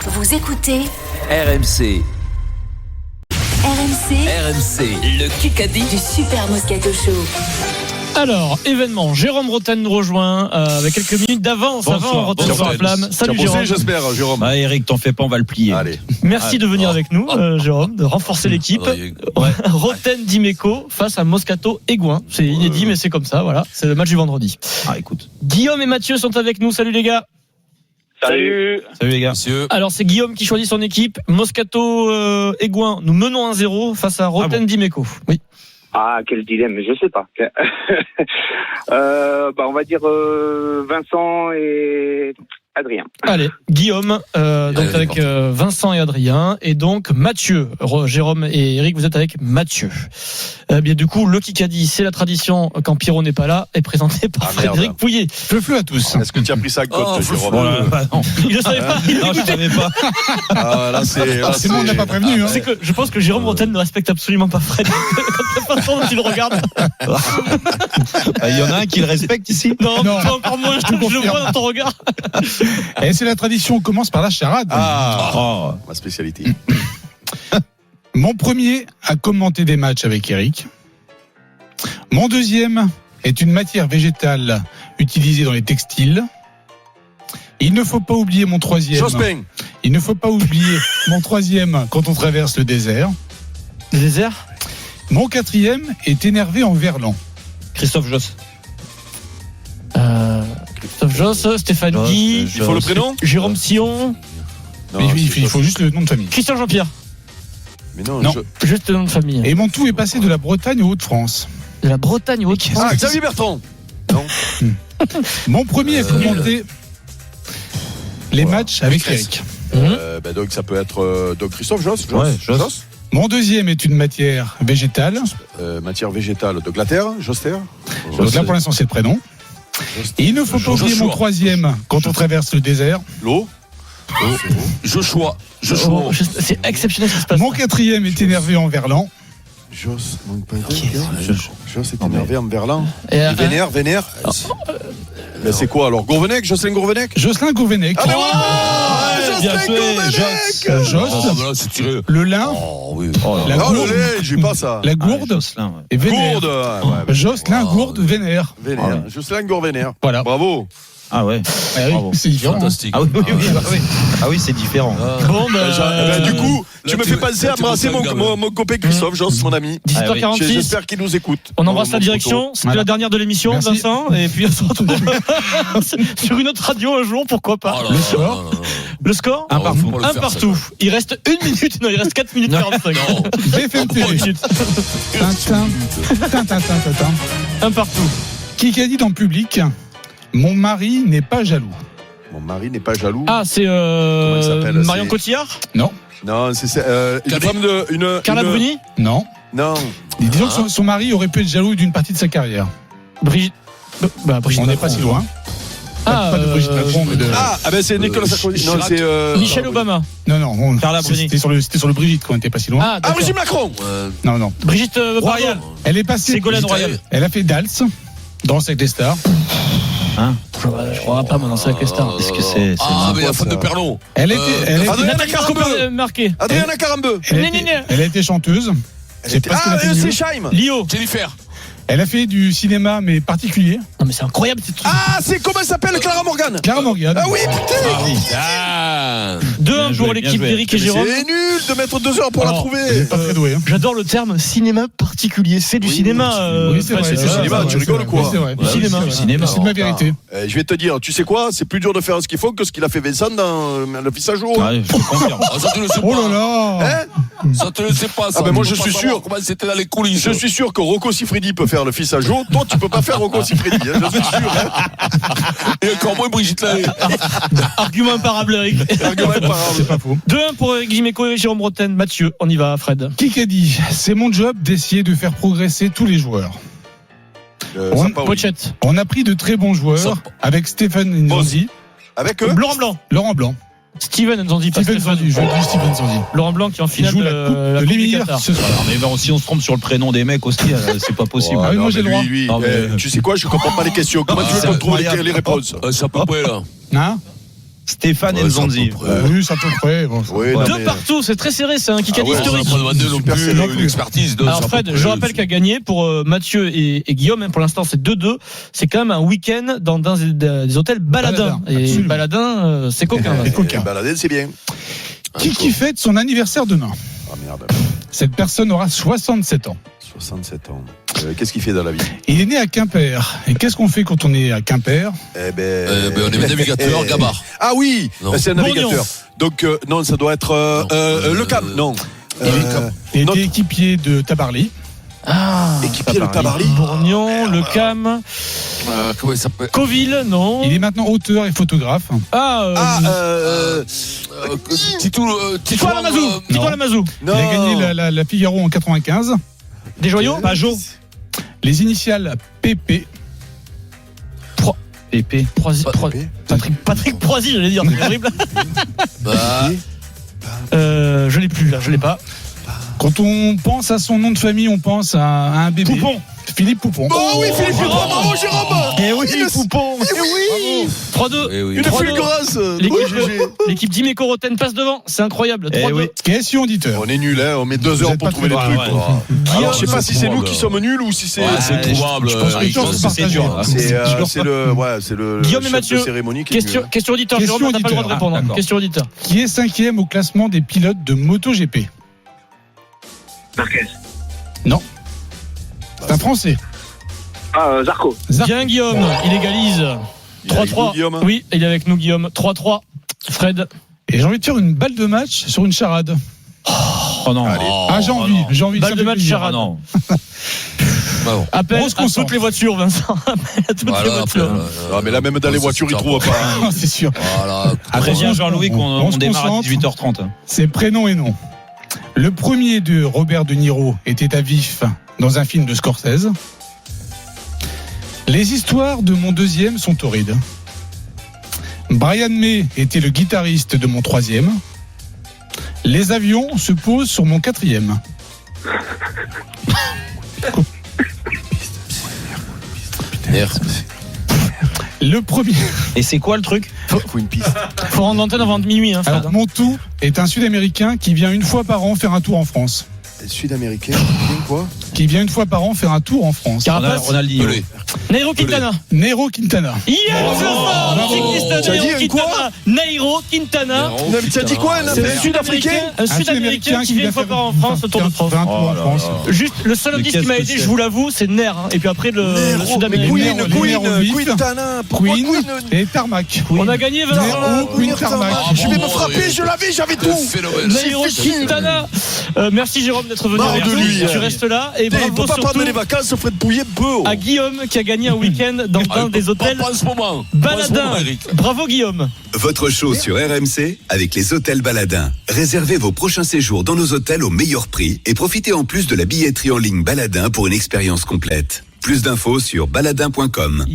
Vous écoutez RMC, le Kikadi du Super Moscato Show. Alors, événement, Jérôme Rotten nous rejoint avec quelques minutes d'avance avant Rotten sur la flamme. Salut Jérôme. J'espère, Jérôme. Eric, t'en fais pas, on va le plier. Allez. Merci de venir avec nous, Jérôme, de renforcer l'équipe. Rotten Dimeco face à Moscato Aigouin. C'est inédit, mais c'est comme ça, voilà. C'est le match du vendredi. Écoute. Guillaume et Mathieu sont avec nous. Salut les gars. Salut les gars. Monsieur. Alors, c'est Guillaume qui choisit son équipe. Moscato Aigouin, nous menons 1-0 face à Rotten Dimeco. Oui. Ah, quel dilemme, je sais pas. On va dire Vincent et Adrien. Allez, Guillaume, donc avec Vincent et Adrien, et donc Mathieu, Jérôme et Eric, vous êtes avec Mathieu. Bien du coup, le Kikadi, c'est la tradition quand Pierrot n'est pas là, est présenté par Frédéric Pouillet. Fleu à tous. Est-ce que tu as pris ça à côte, Jérôme? Non. Il ne savait pas. Non, je savais pas. C'est bon, on n'a pas prévenu. C'est que je pense que Jérôme Rotten ne respecte absolument pas Fred. La façon dont il le regarde. Il y en a un qui le respecte ici. Non. Encore moins. Je le vois dans ton regard. Et c'est la tradition, on commence par la charade. Ma spécialité. Mon premier a commenté des matchs avec Eric. Mon deuxième est une matière végétale utilisée dans les textiles. Il ne faut pas oublier mon troisième. Jospin. Il ne faut pas oublier mon troisième quand on traverse le désert. Le désert. Mon quatrième est énervé en verlan. Christophe Joss. Christophe Joss, Stéphane Guy. Il faut le prénom? Jérôme Sion. Il faut juste le nom de famille. Christian Jean-Pierre. Mais non. Juste le nom de famille. Et mon tout est passé de la Bretagne aux Hauts-de-France. De la Bretagne au Haut-de-France. Ah, Xavier Bertrand. Non. Mon premier a commenté les matchs avec Eric. Donc ça peut être Christophe Joss. Joss. Mon deuxième est une matière végétale. Matière végétale, donc la terre, Joster. Donc là pour l'instant c'est le prénom. Et il ne faut pas oublier mon troisième quand on traverse le désert. L'eau. Joshua. C'est exceptionnel ce qui se passe. Mon quatrième est énervé en verlan. Joss, Joss est énervé en verlan. Vénère. Mais c'est quoi alors? Gourvenec, Jocelyn Gourvenec? Jocelyn Gourvenec. Ah mais Jocelyn Gourvenec. Joss. C'est tiré. Le lin. La Non, gourde. j'ai pas ça. La gourde et vénère. Jocelyn Gourde Vénère. Jocelyn Gourvenec. Voilà. Bravo. Ah ouais. C'est différent. Fantastique. Ah oui, c'est différent. Bon, Du coup, tu me fais penser à embrasser mon copain Christophe Joss, mon ami. 18h46. J'espère qu'il nous écoute. On embrasse la direction. C'était la dernière de l'émission, Merci. Vincent. Et puis on se retrouve sur une autre radio un jour, pourquoi pas. Le score. Le score Un partout. Il reste 1 minute. Non, il reste 4 minutes 45. BFM TV. Tintin. Un partout. Qui a dit dans le public? Mon mari n'est pas jaloux. Mon mari n'est pas jaloux. Ah, c'est il s'appelle, Marion c'est- Cotillard. Non. Non, c'est une femme de Carla Bruni. Non. Non. Disons que son mari aurait pu être jaloux d'une partie de sa carrière. Brigitte. Brigitte On n'est Macron. pas si loin. Ah, Pas de Brigitte Macron, mais de. C'est Nicolas Sarkozy. Non, c'est Michelle Obama. Non. Carla Bruni. C'était sur le Brigitte qu'on n'était pas si loin. Ah, d'accord. Brigitte Macron. Non. Brigitte Royal. Elle est passée. Ségolène Royal. Elle a fait Dals. Danse avec des stars. Je crois pas, moi, dans ça avec les stars. Est-ce que c'est mais la faute de Perlon. Elle était. Adriana Carambeu. Marqué. Adriana Carambeu. Elle a été chanteuse. C'est pas ce qu'elle a fait de mieux. c'est Scheim. Lio. Jennifer. Elle a fait du cinéma, mais particulier. Non, mais c'est incroyable ces trucs. C'est comment elle s'appelle? Clara Morgan. Clara Morgan. Ah oui, putain. 2-1 pour l'équipe d'Eric et Jérôme. C'est nul de mettre 2 heures pour la Alors, trouver. Pas très doué. J'adore le terme cinéma particulier. C'est du cinéma. Oui, c'est vrai. c'est du cinéma, tu rigoles ou quoi? C'est vrai. Du cinéma. C'est de ma vérité. Je vais te dire, tu sais quoi? C'est plus dur de faire ce qu'il faut que ce qu'il a fait Vincent dans le fils à jour. Je confirme. Ça te le sais Oh là pas. là. Ça te le sais pas. Ça. Ben moi Tu je peux suis pas sûr. savoir comment c'était dans les coulisses. Je suis sûr que Rocco Siffredi peut faire le fils à jour. Toi, tu peux pas faire Rocco Siffredi. Je suis sûr. Et encore moins Brigitte Lahaye. Argument imparable, Eric. Argument imparable. C'est pas faux. 2-1 pour Eric Dimeco et Jérôme Rotten. Mathieu, on y va, Fred. Qui a dit? C'est mon job d'essayer de faire progresser tous les joueurs. Sampaoli. Pochette. On a pris de très bons joueurs avec Stéphane Nzonzi, Avec eux. Laurent Blanc. Laurent Blanc. Steven Nzonzi. pas Steven Stéphane. Nzonzi, je dis Steven Nzonzi. Laurent Blanc qui est en Il finale joue de la la coupe de Coupe du l'émir Qatar. ce soir. Mais bon, si on se trompe sur le prénom des mecs aussi, c'est pas possible. Ah oui, moi, non, j'ai mais le droit. lui, Ah, mais- tu sais quoi, je comprends pas les questions. Comment tu veux c'est qu'on trouve incroyable. les réponses? C'est à peu près là. Hein? Stéphane Ouais, Nzonzi. c'est à peu près. Oui, c'est à peu près. Bon, Oui, non, Deux mais- partout, c'est très serré, c'est un Kikadi Ah ouais, historique. On va demander non Super plus sélectif. une expertise. non, Alors c'est à Fred, peu près- je rappelle qu'a gagné pour Mathieu et Guillaume, hein, pour l'instant c'est 2-2. C'est quand même un week-end dans des hôtels Baladin. Baladin, Et absolument. Baladin, c'est coquin. là. C'est coquin. Balader, c'est bien. Qui fête son anniversaire demain? Ah merde. Cette personne aura 67 ans. 67 ans. Qu'est-ce qu'il fait dans la vie? Il est né à Quimper. Et qu'est-ce qu'on fait quand on est à Quimper? Eh ben, on est navigateur, Gabard. Ah oui, Non. c'est un navigateur. Bourgnon. Donc non, ça doit être le CAM. Non. Il Notre- était équipier de Tabarly. Ah, Équipier le Tabarly. Bourgnon, Le Cam, Comment il s'appelle? Coville, non. Il est maintenant auteur et photographe. Titoine Lamazou. Titoine Lamazou. non. Il a gagné la Figaro en 95. Des joyaux. Pajot. Les initiales PP. Pépé. Patrick Proisy, j'allais dire, c'est horrible. Bah, Je l'ai plus là, je l'ai pas. Quand on pense à son nom de famille, on pense à un bébé. Poupon. Philippe Poupon. Oh oui, Philippe Poupon, bravo Jérôme. Eh oui, Poupon. Eh oui. 3-2. eh oui. Une 3-2. fulgurance. L'équipe d'Imeco Roten passe devant, c'est incroyable. 3-2. oui. Question auditeur. On est nul, hein. On met 2 Vous heures êtes pour pas trouver les très trucs. loin, quoi. Guillaume, Alors, je sais pas c'est si c'est nous trouvable. qui sommes nuls ou si c'est. Ouais, c'est trouvable. Je pense que je pense que c'est partagé. dur, là. C'est le Guillaume et chef Mathieu. de cérémonie qui est nul. Question auditeur. Question Jérôme, t'as pas le droit de auditeur. répondre. Ah, d'accord. Question auditeur. Qui est 5e au classement des pilotes de MotoGP? Marquez. C'est un Français. Zarco. Bien Guillaume, il égalise. Il est avec nous, 3-3. Guillaume. Oui, il est avec nous Guillaume. 3-3. Fred. Et j'ai envie de faire une balle de match sur une charade. Oh non. Allez. Oh, Ah, j'ai envie. non. J'ai envie Balle ça de me fait match, plaisir. charade. Ah non. Bon. Appel On se à concentre. toutes les voitures, Vincent. Appel à toutes les Voilà, voitures. Ah, mais là, même dans les voitures, ils trouvent pas. Ah, c'est sûr. Voilà. Préviens Jean-Louis qu'on se démarre à concentre. 18h30. C'est prénom et nom. Le premier de Robert De Niro était à vif dans un film de Scorsese. Les histoires de mon deuxième sont torrides. Brian May était le guitariste de mon troisième. Les avions se posent sur mon quatrième. Merde. Le premier. Et c'est quoi le truc? Faut une piste. Faut rendre l'antenne avant minuit, hein, Fred. Alors, Montou est un Sud-Américain qui vient une fois par an faire un tour en France. Sud-américain, bien quoi? Qui vient une fois par an faire un tour en France. Carapace. Ronaldinho. Pelé. Nairo Quintana. Nero Quintana. Yes, Vincent. Cycliste Tu as dit Nairo un quoi? Quintana. Nairo Quintana. Non, mais tu as dit quoi, un C'est affaire un Sud-Américain, un Sud-Américain qui vient une fois par an en France, le Tour de France. Faire un tour en France. Juste, le seul Mais indice qui qu'est-ce m'a que aidé, c'est je vous l'avoue, c'est Ner. Hein. Et puis après, le mais Sud-Américain. Quintana. Pourquoi Queen Queen? et Tarmac. On a gagné, Vincent. Nero, Queen, Tarmac. Je vais me frapper, je l'avais, j'avais tout. Phénomène. Nairo Quintana. Merci Jérôme d'être venu Marre avec de nous. lui. Tu restes là. Et Il peut bravo pas surtout prendre les vacances, Fred Pouillet peut. à Guillaume qui a gagné un week-end dans un des hôtels Pas en ce moment. Baladin. Eric. Bravo Guillaume. Votre show sur RMC avec les hôtels Baladin. Réservez vos prochains séjours dans nos hôtels au meilleur prix et profitez en plus de la billetterie en ligne Baladin pour une expérience complète. Plus d'infos sur baladin.com.